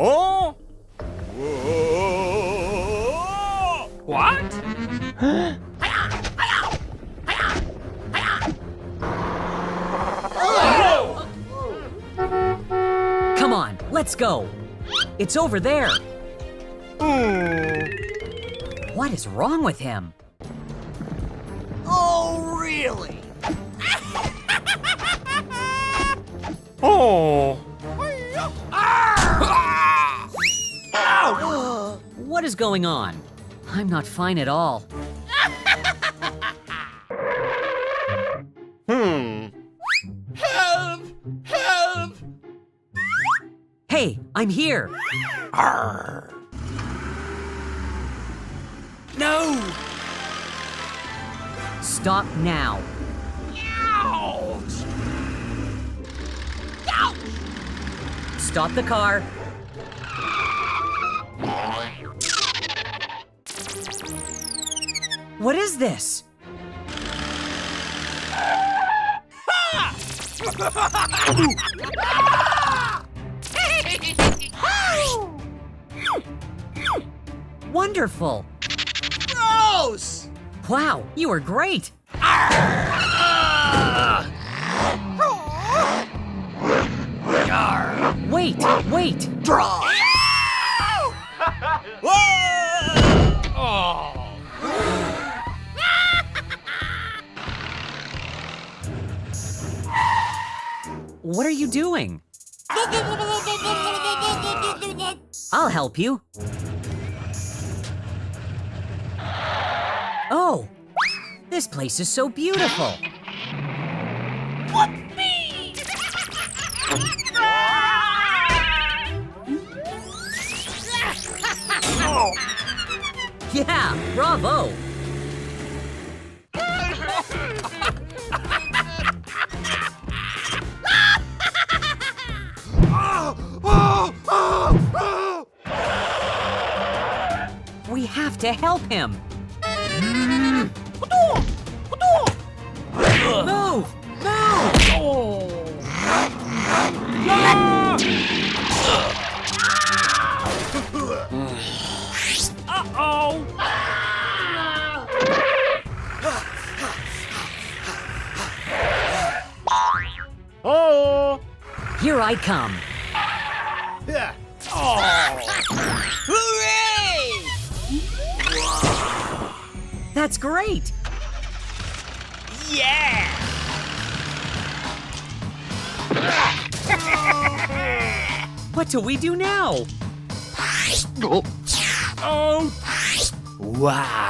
Oh? What? Come on, let's go. It's over there. What is wrong with him? Oh, really? Oh. What is going on? I'm not fine at all. Help! Help! Hey, I'm here. No! Stop now. Ouch! Ouch! Stop the car. What is this? Wonderful. Gross! Wow, you were great. Wait, wait. Draw! What are you doing? I'll help you. Oh, this place is so beautiful. Whoopee! Yeah, bravo. We have to help him. Move! Move! Uh-oh. Oh. Here I come. Hooray! That's great. Yeah! What do we do now? Oh. Wow!